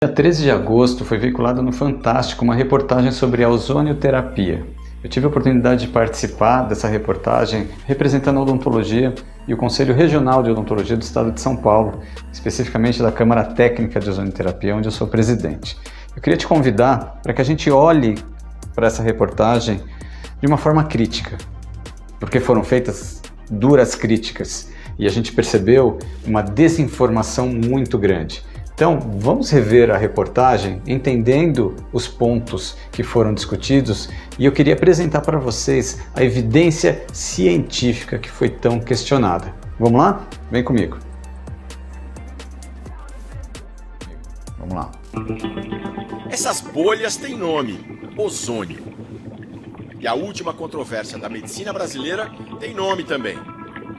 Dia 13 de agosto foi veiculada no Fantástico uma reportagem sobre a ozonioterapia. Eu tive a oportunidade de participar dessa reportagem representando a odontologia e o Conselho Regional de Odontologia do Estado de São Paulo, especificamente da Câmara Técnica de Ozonioterapia, onde eu sou presidente. Eu queria te convidar para que a gente olhe para essa reportagem de uma forma crítica, porque foram feitas duras críticas e a gente percebeu uma desinformação muito grande. Então, vamos rever a reportagem, entendendo os pontos que foram discutidos, e eu queria apresentar para vocês a evidência científica que foi tão questionada. Vamos lá? Vem comigo. Vamos lá. Essas bolhas têm nome: ozônio. E a última controvérsia da medicina brasileira tem nome também: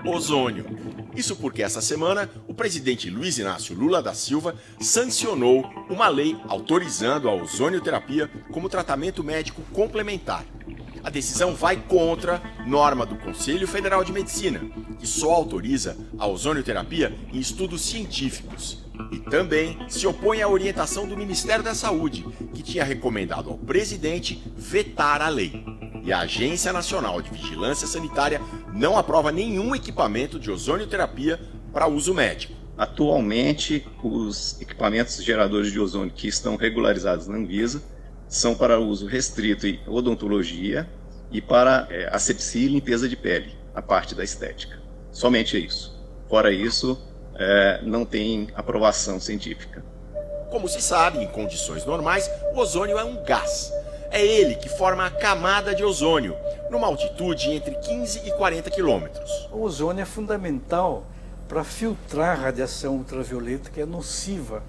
ozônio. Isso porque essa semana o presidente Luiz Inácio Lula da Silva sancionou uma lei autorizando a ozonioterapia como tratamento médico complementar. A decisão vai contra norma do Conselho Federal de Medicina, que só autoriza a ozonioterapia em estudos científicos. E também se opõe à orientação do Ministério da Saúde, que tinha recomendado ao presidente vetar a lei. E a Agência Nacional de Vigilância Sanitária não aprova nenhum equipamento de ozonioterapia para uso médico. Atualmente, os equipamentos geradores de ozônio que estão regularizados na Anvisa são para uso restrito em odontologia e para asepsia e limpeza de pele, a parte da estética. Somente isso. Fora isso, não tem aprovação científica. Como se sabe, em condições normais, o ozônio é um gás. É ele que forma a camada de ozônio, numa altitude entre 15 e 40 quilômetros. O ozônio é fundamental para filtrar a radiação ultravioleta que é nociva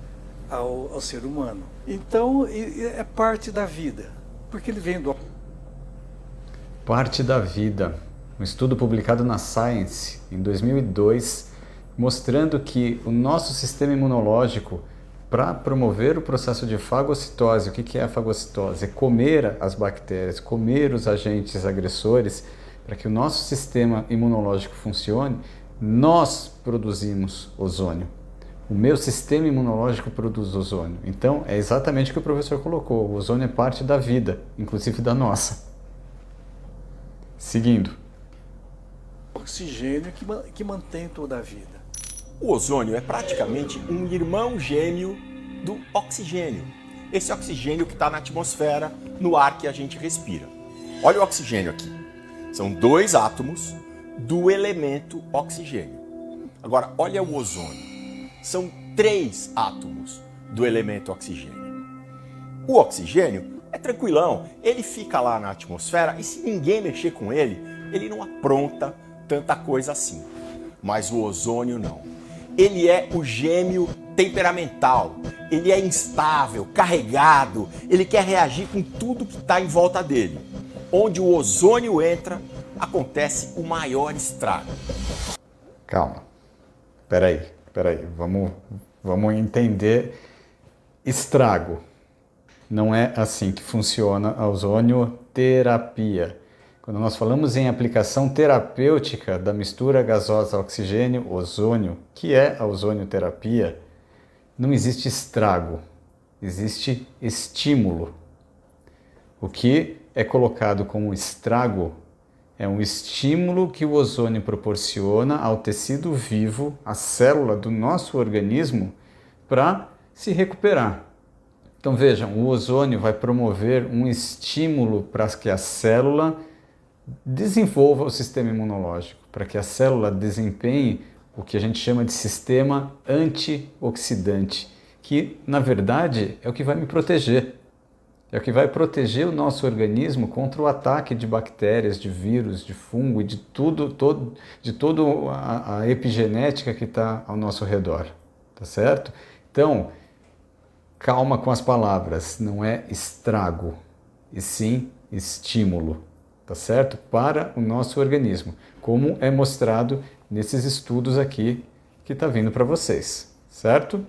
ao ser humano. Então, é parte da vida, porque ele vem do... Parte da vida. Um estudo publicado na Science em 2002, mostrando que o nosso sistema imunológico, para promover o processo de fagocitose. O que é a fagocitose? É comer as bactérias, comer os agentes agressores. Para que o nosso sistema imunológico funcione, nós produzimos ozônio. O meu sistema imunológico produz ozônio. Então, é exatamente o que o professor colocou. O ozônio é parte da vida, inclusive da nossa. Seguindo. Oxigênio que mantém toda a vida. O ozônio é praticamente um irmão gêmeo do oxigênio. Esse oxigênio que está na atmosfera, no ar que a gente respira. Olha o oxigênio aqui. São 2 átomos do elemento oxigênio. Agora, olha o ozônio. São 3 átomos do elemento oxigênio. O oxigênio é tranquilão. Ele fica lá na atmosfera e se ninguém mexer com ele, ele não apronta tanta coisa assim. Mas o ozônio não. Ele é o gêmeo temperamental, ele é instável, carregado, ele quer reagir com tudo que está em volta dele. Onde o ozônio entra, acontece o maior estrago. Calma, peraí, vamos entender estrago. Não é assim que funciona a ozonioterapia. Quando nós falamos em aplicação terapêutica da mistura gasosa oxigênio-ozônio, que é a ozonioterapia, não existe estrago, existe estímulo. O que é colocado como estrago é um estímulo que o ozônio proporciona ao tecido vivo, à célula do nosso organismo, para se recuperar. Então vejam, o ozônio vai promover um estímulo para que a célula desenvolva o sistema imunológico, para que a célula desempenhe o que a gente chama de sistema antioxidante, que na verdade é o que vai me proteger. É o que vai proteger o nosso organismo contra o ataque de bactérias, de vírus, de fungo e de toda a epigenética que está ao nosso redor. Tá certo? Então, calma com as palavras, não é estrago, e sim estímulo. Tá certo? Para o nosso organismo, como é mostrado nesses estudos aqui que está vindo para vocês, certo?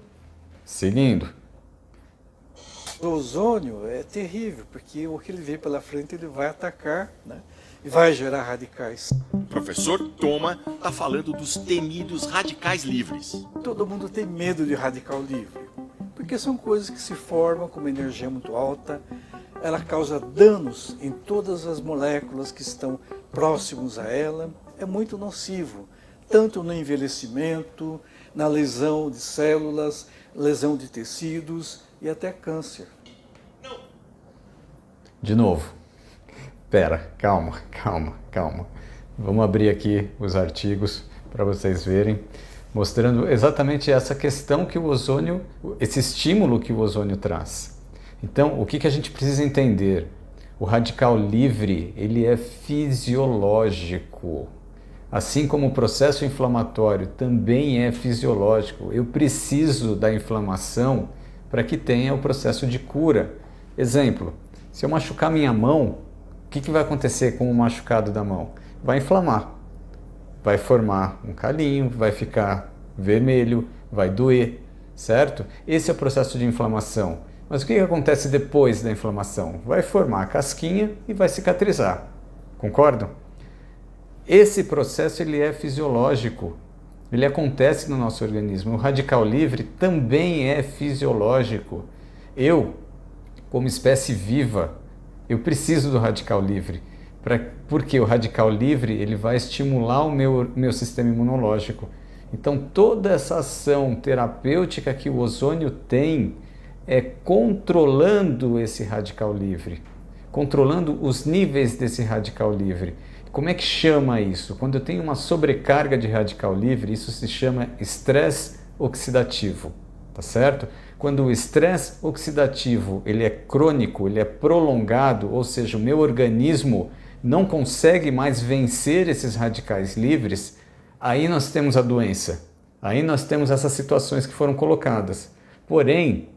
Seguindo. O ozônio é terrível, porque o que ele vem pela frente ele vai atacar, né? E vai gerar radicais. O professor Toma está falando dos temidos radicais livres. Todo mundo tem medo de radical livre. porque são coisas que se formam com uma energia muito alta, ela causa danos em todas as moléculas que estão próximos a ela, é muito nocivo, tanto no envelhecimento, na lesão de células, lesão de tecidos e até câncer. De novo. Pera, calma. Vamos abrir aqui os artigos para vocês verem, mostrando exatamente essa questão que o ozônio, esse estímulo que o ozônio traz. Então, o que a gente precisa entender? O radical livre, ele é fisiológico. Assim como o processo inflamatório também é fisiológico. Eu preciso da inflamação para que tenha o processo de cura. Exemplo, se eu machucar minha mão, o que vai acontecer com o machucado da mão? Vai inflamar, vai formar um calinho, vai ficar vermelho, vai doer, certo? Esse é o processo de inflamação. Mas o que acontece depois da inflamação? Vai formar a casquinha e vai cicatrizar. Concordam? Esse processo ele é fisiológico, ele acontece no nosso organismo. O radical livre também é fisiológico. Eu, como espécie viva, eu preciso do radical livre, porque o radical livre ele vai estimular o meu sistema imunológico. Então toda essa ação terapêutica que o ozônio tem é controlando esse radical livre, controlando os níveis desse radical livre. Como é que chama isso? Quando eu tenho uma sobrecarga de radical livre, isso se chama estresse oxidativo, tá certo? Quando o estresse oxidativo ele é crônico, ele é prolongado, ou seja, o meu organismo não consegue mais vencer esses radicais livres, aí nós temos a doença, aí nós temos essas situações que foram colocadas. Porém,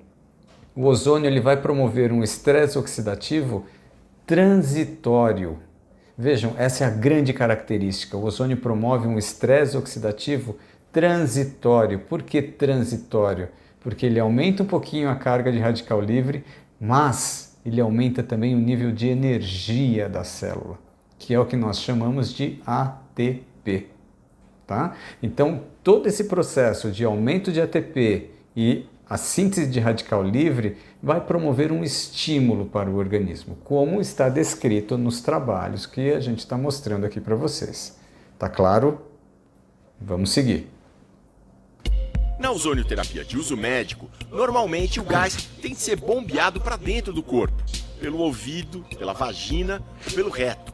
o ozônio ele vai promover um estresse oxidativo transitório. Vejam, essa é a grande característica. O ozônio promove um estresse oxidativo transitório. Por que transitório? Porque ele aumenta um pouquinho a carga de radical livre, mas ele aumenta também o nível de energia da célula, que é o que nós chamamos de ATP. Tá? Então, todo esse processo de aumento de ATP e a síntese de radical livre vai promover um estímulo para o organismo, como está descrito nos trabalhos que a gente está mostrando aqui para vocês. Tá claro? Vamos seguir. Na ozonioterapia de uso médico, normalmente o gás tem que ser bombeado para dentro do corpo, pelo ouvido, pela vagina, pelo reto.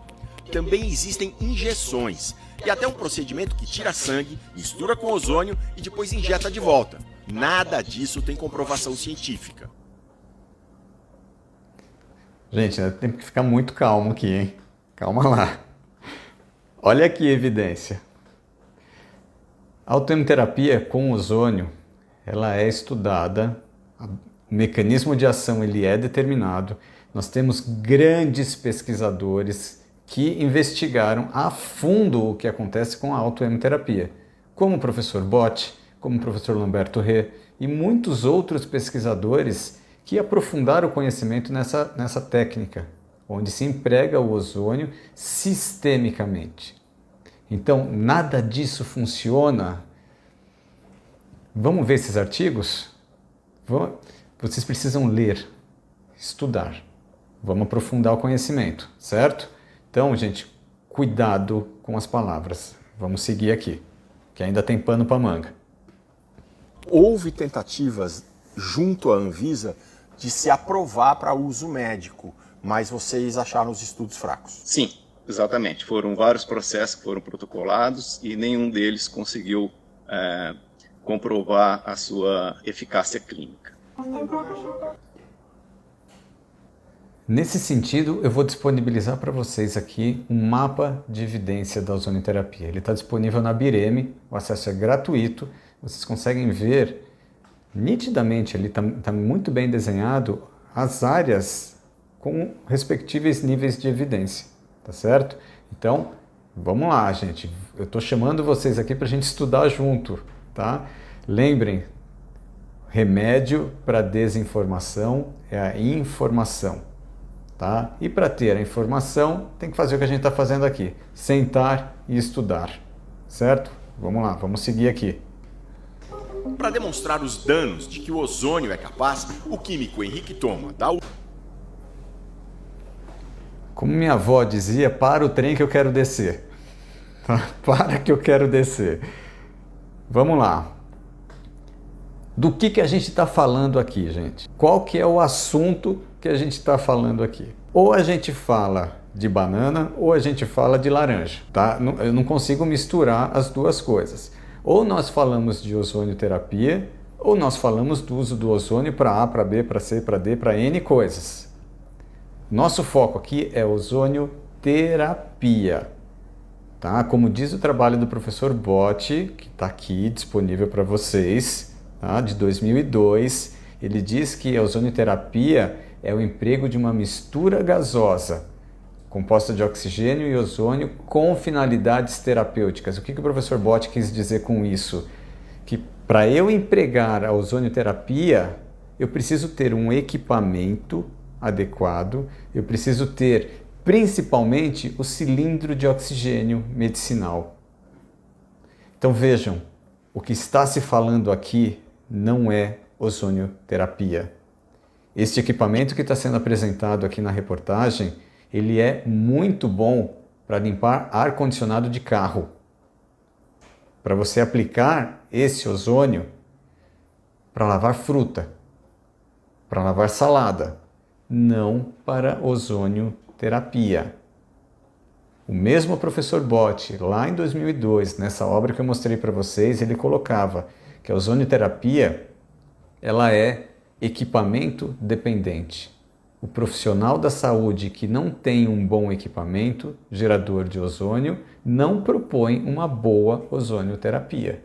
Também existem injeções e até um procedimento que tira sangue, mistura com ozônio e depois injeta de volta. Nada disso tem comprovação científica. Gente, tem que ficar muito calmo aqui, hein? Calma lá. Olha aqui a evidência. A autoimunoterapia com ozônio, ela é estudada, o mecanismo de ação ele é determinado. Nós temos grandes pesquisadores que investigaram a fundo o que acontece com a autoimunoterapia, como o professor Bott, como o professor Lamberto Ré e muitos outros pesquisadores que aprofundaram o conhecimento nessa técnica, onde se emprega o ozônio sistemicamente. Então, nada disso funciona. Vamos ver esses artigos? Vocês precisam ler, estudar. Vamos aprofundar o conhecimento, certo? Então, gente, cuidado com as palavras. Vamos seguir aqui, que ainda tem pano para manga. Houve tentativas junto à Anvisa de se aprovar para uso médico, mas vocês acharam os estudos fracos? Sim, exatamente. Foram vários processos que foram protocolados e nenhum deles conseguiu comprovar a sua eficácia clínica. Nesse sentido, eu vou disponibilizar para vocês aqui um mapa de evidência da ozonioterapia. Ele está disponível na Bireme, o acesso é gratuito. Vocês conseguem ver nitidamente, ele está muito bem desenhado, as áreas com respectivos níveis de evidência, tá certo? Então, vamos lá, gente. Eu estou chamando vocês aqui para a gente estudar junto, tá? Lembrem, remédio para desinformação é a informação, tá? E para ter a informação, tem que fazer o que a gente está fazendo aqui, sentar e estudar, certo? Vamos lá, vamos seguir aqui. Para demonstrar os danos de que o ozônio é capaz, o químico Henrique Thoma dá o... Como minha avó dizia, para o trem que eu quero descer. Para que eu quero descer. Vamos lá. Do que a gente está falando aqui, gente? Qual que é o assunto que a gente está falando aqui? Ou a gente fala de banana ou a gente fala de laranja, tá? Eu não consigo misturar as duas coisas. Ou nós falamos de ozonioterapia ou nós falamos do uso do ozônio para A, para B, para C, para D, para N coisas. Nosso foco aqui é ozonioterapia. Tá? Como diz o trabalho do professor Botti, que está aqui disponível para vocês, tá? De 2002, ele diz que a ozonioterapia é o emprego de uma mistura gasosa composta de oxigênio e ozônio com finalidades terapêuticas. O que o professor Botti quis dizer com isso? Que para eu empregar a ozonioterapia, eu preciso ter um equipamento adequado, eu preciso ter principalmente o cilindro de oxigênio medicinal. Então vejam, o que está se falando aqui não é ozonioterapia. Este equipamento que está sendo apresentado aqui na reportagem, ele é muito bom para limpar ar-condicionado de carro. Para você aplicar esse ozônio para lavar fruta, para lavar salada, não para ozonioterapia. O mesmo professor Botti, lá em 2002, nessa obra que eu mostrei para vocês, ele colocava que a ozonioterapia ela é equipamento dependente. O profissional da saúde que não tem um bom equipamento gerador de ozônio não propõe uma boa ozonioterapia.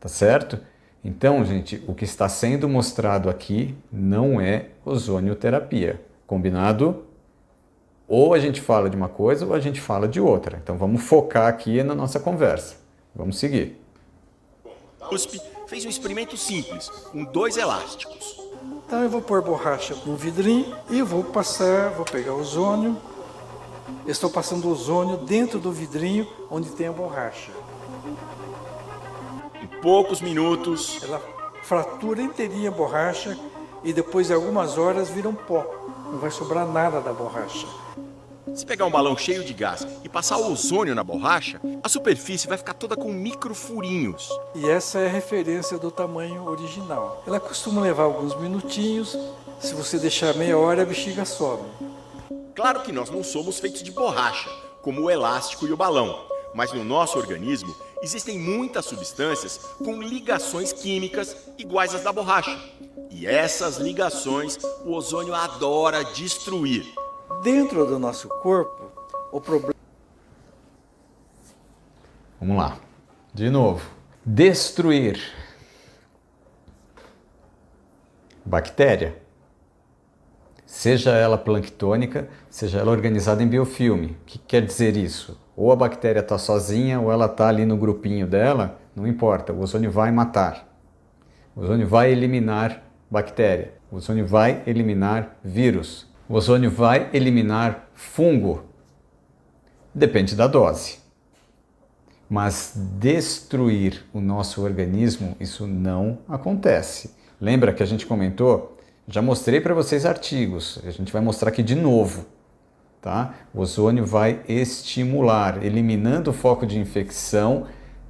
Tá certo? Então, gente, o que está sendo mostrado aqui não é ozonioterapia. Combinado? Ou a gente fala de uma coisa ou a gente fala de outra. Então vamos focar aqui na nossa conversa. Vamos seguir. A USP fez um experimento simples, com 2 elásticos. Então eu vou pôr borracha no vidrinho e vou pegar ozônio. Eu estou passando ozônio dentro do vidrinho onde tem a borracha. Em poucos minutos, Ela fratura inteirinha a borracha e depois de algumas horas vira um pó. Não vai sobrar nada da borracha. se pegar um balão cheio de gás e passar o ozônio na borracha, a superfície vai ficar toda com microfurinhos. E essa é a referência do tamanho original. Ela costuma levar alguns minutinhos. Se você deixar meia hora, a bexiga sobe. Claro que nós não somos feitos de borracha, como o elástico e o balão, mas no nosso organismo existem muitas substâncias com ligações químicas iguais às da borracha. E essas ligações o ozônio adora destruir. Dentro do nosso corpo, o problema... Vamos lá. De novo. Destruir. Bactéria. Seja ela planctônica, seja ela organizada em biofilme. O que quer dizer isso? Ou a bactéria está sozinha ou ela está ali no grupinho dela, não importa, o ozônio vai matar. O ozônio vai eliminar bactéria. O ozônio vai eliminar vírus. O ozônio vai eliminar fungo. Depende da dose. Mas destruir o nosso organismo, isso não acontece. Lembra que a gente comentou? Já mostrei para vocês artigos, a gente vai mostrar aqui de novo. Tá? O ozônio vai estimular, eliminando o foco de infecção,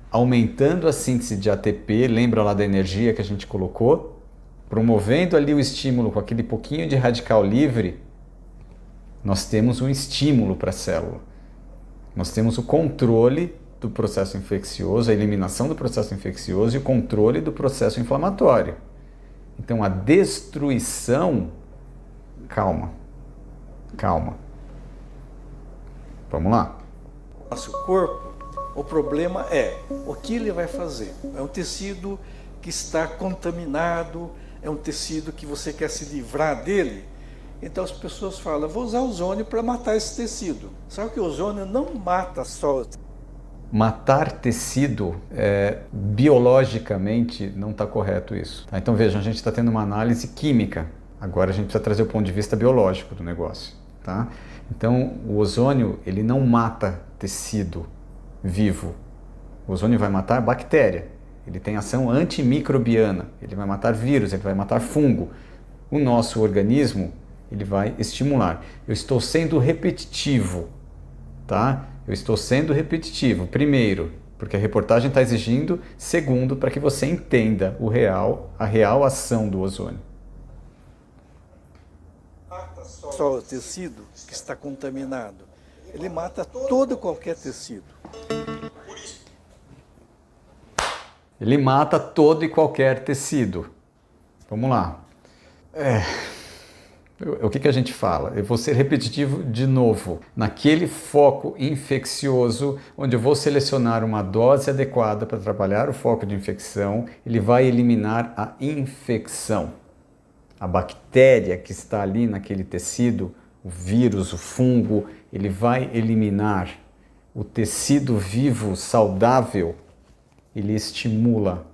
aumentando a síntese de ATP, lembra lá da energia que a gente colocou? Promovendo ali o estímulo com aquele pouquinho de radical livre, nós temos um estímulo para a célula. Nós temos o controle do processo infeccioso, a eliminação do processo infeccioso e o controle do processo inflamatório. Então a destruição... Calma. Vamos lá. Nosso corpo, o problema é o que ele vai fazer. É um tecido que está contaminado, é um tecido que você quer se livrar dele. Então as pessoas falam, vou usar ozônio para matar esse tecido. Só que o ozônio não mata só. Matar tecido, biologicamente, não está correto isso. Tá? Então vejam, a gente está tendo uma análise química. Agora a gente precisa trazer o ponto de vista biológico do negócio. Tá? Então o ozônio, ele não mata tecido vivo. O ozônio vai matar bactéria. ele tem ação antimicrobiana, ele vai matar vírus, ele vai matar fungo. O nosso organismo, ele vai estimular. Eu estou sendo repetitivo, tá? Eu estou sendo repetitivo. Primeiro, porque a reportagem está exigindo. Segundo, para que você entenda a real ação do ozônio. Só o tecido que está contaminado. Ele mata todo e qualquer tecido. Ele mata todo e qualquer tecido. Vamos lá. O que a gente fala? Eu vou ser repetitivo de novo. Naquele foco infeccioso, onde eu vou selecionar uma dose adequada para trabalhar o foco de infecção, ele vai eliminar a infecção. A bactéria que está ali naquele tecido, o vírus, o fungo, ele vai eliminar. O tecido vivo, saudável, ele estimula,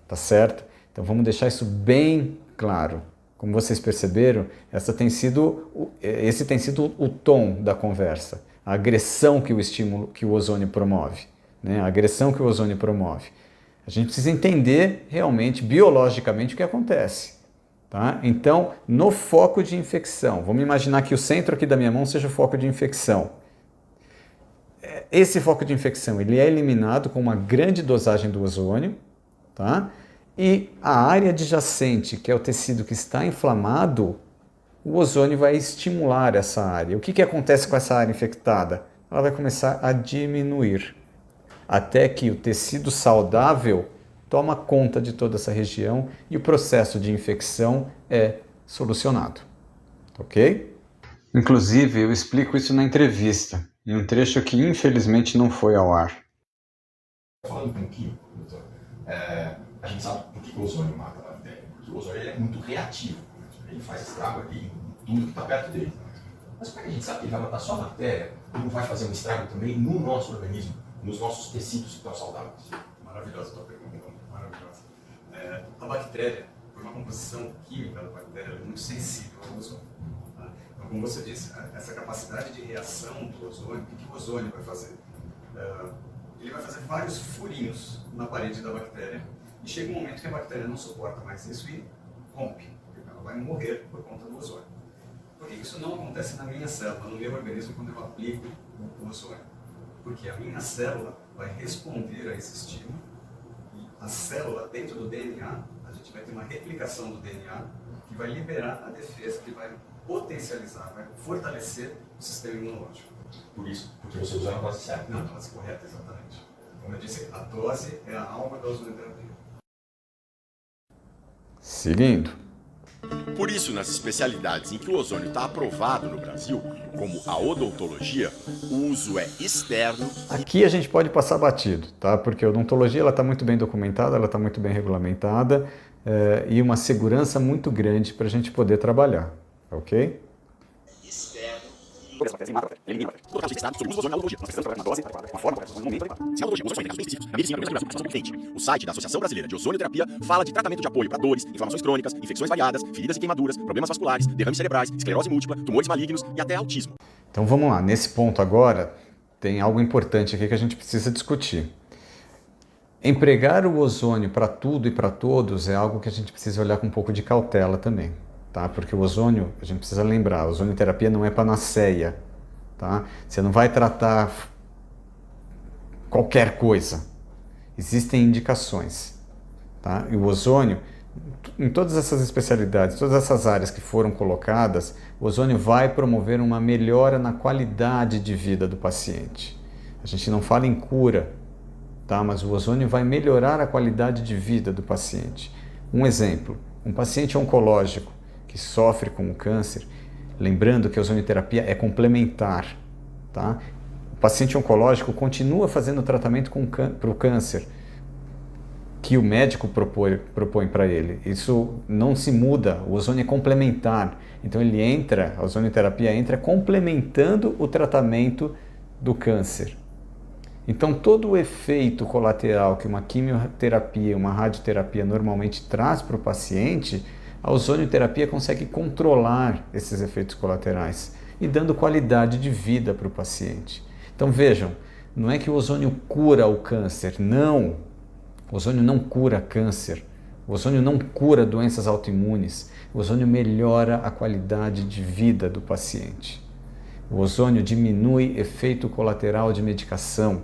tá certo? Então vamos deixar isso bem claro. Como vocês perceberam, esse tem sido o tom da conversa, a agressão que o ozônio promove, né? A agressão que o ozônio promove. A gente precisa entender realmente, biologicamente, o que acontece. Tá? Então, no foco de infecção, vamos imaginar que o centro aqui da minha mão seja o foco de infecção. Esse foco de infecção ele é eliminado com uma grande dosagem do ozônio, tá? E a área adjacente, que é o tecido que está inflamado, o ozônio vai estimular essa área. O que acontece com essa área infectada? Ela vai começar a diminuir, até que o tecido saudável toma conta de toda essa região e o processo de infecção é solucionado. Ok? Inclusive, eu explico isso na entrevista, em um trecho que infelizmente não foi ao ar. Falando com químico, doutor, a gente sabe por que o ozônio mata a bactéria. Porque o ozônio é muito reativo. Ele faz estrago ali em tudo que está perto dele. Mas como é que a gente sabe que ele vai matar só a bactéria e não vai fazer um estrago também no nosso organismo, nos nossos tecidos que estão saudáveis? Maravilhosa a tua pergunta. Maravilhosa. A bactéria, por uma composição química da bactéria, é muito sensível ao ozônio. Tá? Então, como você disse, essa capacidade de reação do ozônio, o que o ozônio vai fazer? Ele vai fazer vários furinhos na parede da bactéria e chega um momento que a bactéria não suporta mais isso e rompe. Ela vai morrer por conta do ozônio. Por que isso não acontece na minha célula, no meu organismo, quando eu aplico o ozônio? Porque a minha célula vai responder a esse estímulo. A célula, dentro do DNA, a gente vai ter uma replicação do DNA que vai liberar a defesa, que vai potencializar, vai fortalecer o sistema imunológico. Por isso, porque você usa a dose certa. Não, a dose correta, exatamente. Como eu disse, a dose é a alma da ozonioterapia. Seguindo. Por isso, nas especialidades em que o ozônio está aprovado no Brasil, como a odontologia, o uso é externo. Aqui a gente pode passar batido, tá? Porque a odontologia está muito bem documentada, ela está muito bem regulamentada e uma segurança muito grande para a gente poder trabalhar, ok? O site da Associação Brasileira de Ozonioterapia fala de tratamento de apoio para dores, inflamações crônicas, infecções variadas, feridas e queimaduras, problemas vasculares, derrames cerebrais, esclerose múltipla, tumores malignos e até autismo. Então vamos lá, nesse ponto agora tem algo importante aqui que a gente precisa discutir. Empregar o ozônio para tudo e para todos é algo que a gente precisa olhar com um pouco de cautela também. Tá? Porque o ozônio, a gente precisa lembrar, a ozonioterapia não é panaceia, tá? Você não vai tratar qualquer coisa. Existem indicações, tá? E o ozônio, em todas essas especialidades, todas essas áreas que foram colocadas, o ozônio vai promover uma melhora na qualidade de vida do paciente. A gente não fala em cura, tá? Mas o ozônio vai melhorar a qualidade de vida do paciente. Um exemplo, um paciente oncológico que sofre com o câncer, lembrando que a ozonioterapia é complementar, tá? O paciente oncológico continua fazendo tratamento para o câncer que o médico propõe para ele. Isso não se muda, o ozônio é complementar. Então a ozonioterapia entra complementando o tratamento do câncer. Então todo o efeito colateral que uma quimioterapia, uma radioterapia normalmente traz para o paciente, a ozonioterapia consegue controlar esses efeitos colaterais e dando qualidade de vida para o paciente. Então vejam, não é que o ozônio cura o câncer, não. O ozônio não cura câncer, o ozônio não cura doenças autoimunes, o ozônio melhora a qualidade de vida do paciente. O ozônio diminui efeito colateral de medicação,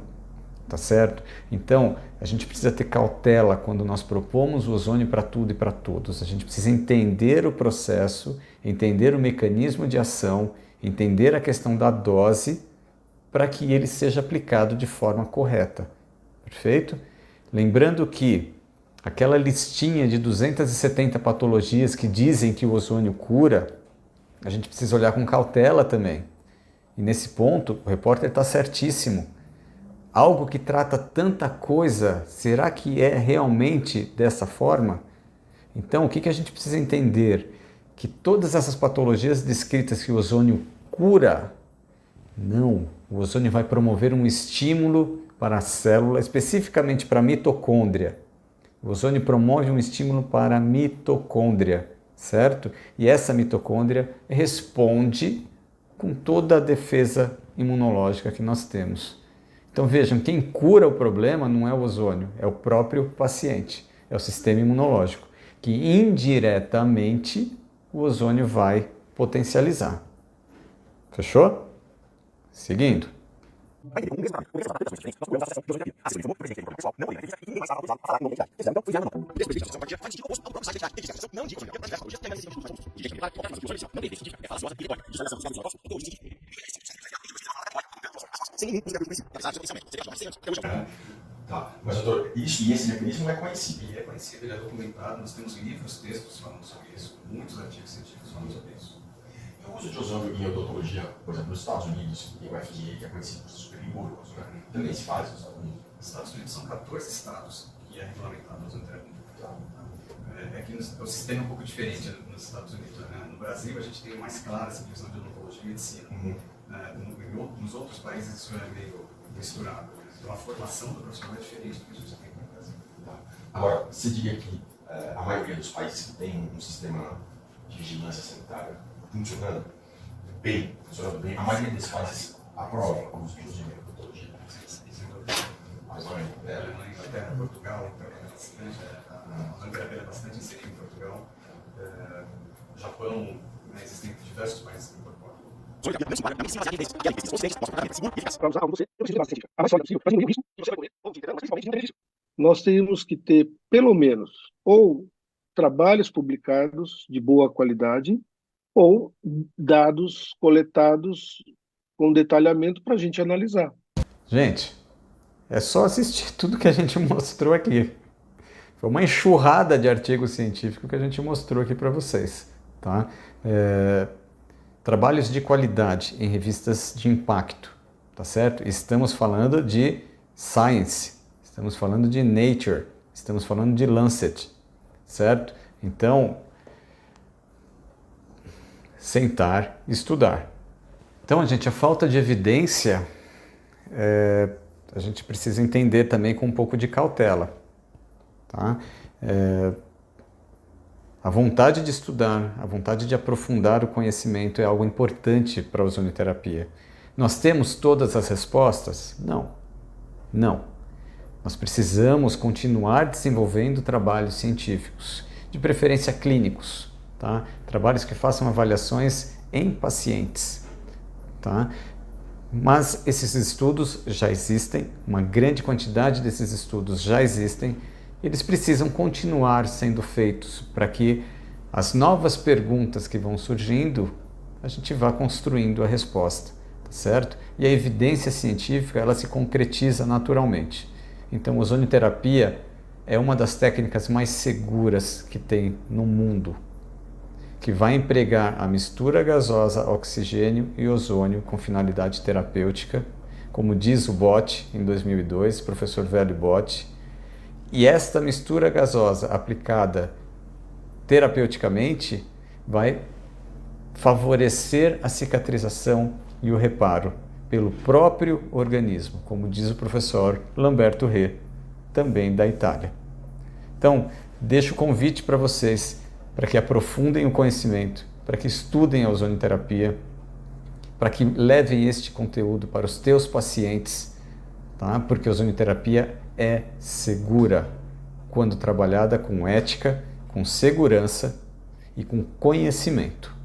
tá certo? Então, a gente precisa ter cautela quando nós propomos o ozônio para tudo e para todos. A gente precisa entender o processo, entender o mecanismo de ação, entender a questão da dose para que ele seja aplicado de forma correta. Perfeito? Lembrando que aquela listinha de 270 patologias que dizem que o ozônio cura, a gente precisa olhar com cautela também. E nesse ponto, o repórter está certíssimo. Algo que trata tanta coisa, será que é realmente dessa forma? Então, o que a gente precisa entender? Que todas essas patologias descritas que o ozônio cura, não. O ozônio vai promover um estímulo para a célula, especificamente para a mitocôndria. O ozônio promove um estímulo para a mitocôndria, certo? E essa mitocôndria responde com toda a defesa imunológica que nós temos. Então vejam, quem cura o problema não é o ozônio, é o próprio paciente, é o sistema imunológico, que indiretamente o ozônio vai potencializar. Fechou? Seguindo. Tá, mas doutor, esse mecanismo é conhecido? Ele é conhecido, ele é documentado, nós temos livros, textos falando sobre isso, muitos artigos científicos falando sobre isso. E o uso de ozônio em odontologia, por exemplo, nos Estados Unidos, tem o FDA, que é conhecido por ser super rigoroso, né? Também se faz nos Estados Unidos. Nos Estados Unidos são 14 estados que é regulamentado a ozonoterapia. É que o sistema é um pouco diferente nos Estados Unidos. Né? No Brasil, a gente tem mais clara essa divisão de odontologia e medicina. Nos outros países, isso é meio misturado. Então, a formação do profissional é diferente do que a gente tem no Brasil. Tá. Agora, você diria que a maioria dos países que tem um sistema de vigilância sanitária funcionando bem, a maioria desses países aprova o uso de ozônio em odontologia? Na Inglaterra, Portugal, a ozonoterapia é bastante inserida em Portugal. Japão, né, existem diversos países que incorporam. Nós teríamos que ter, pelo menos, ou trabalhos publicados de boa qualidade, ou dados coletados com detalhamento para a gente analisar. Gente, é só assistir tudo que a gente mostrou aqui. Foi uma enxurrada de artigos científicos que a gente mostrou aqui para vocês. Tá? Trabalhos de qualidade em revistas de impacto, tá certo? Estamos falando de Science, estamos falando de Nature, estamos falando de Lancet, certo? Então, sentar e estudar. Então, gente, a falta de evidência, a gente precisa entender também com um pouco de cautela, tá? A vontade de estudar, a vontade de aprofundar o conhecimento é algo importante para a ozonoterapia. Nós temos todas as respostas? Não. Não. Nós precisamos continuar desenvolvendo trabalhos científicos, de preferência clínicos, tá? Trabalhos que façam avaliações em pacientes, tá? Mas esses estudos já existem, uma grande quantidade desses estudos já existem. Eles precisam continuar sendo feitos para que as novas perguntas que vão surgindo, a gente vá construindo a resposta, tá certo? E a evidência científica, ela se concretiza naturalmente. Então, a ozonoterapia é uma das técnicas mais seguras que tem no mundo, que vai empregar a mistura gasosa, oxigênio e ozônio com finalidade terapêutica, como diz o Bott em 2002, professor Velho Bott. E esta mistura gasosa aplicada terapeuticamente vai favorecer a cicatrização e o reparo pelo próprio organismo, como diz o professor Lamberto Ré, também da Itália. Então, deixo o convite para vocês, para que aprofundem o conhecimento, para que estudem a ozonoterapia, para que levem este conteúdo para os teus pacientes, tá? Porque a ozonoterapia é segura, quando trabalhada com ética, com segurança e com conhecimento.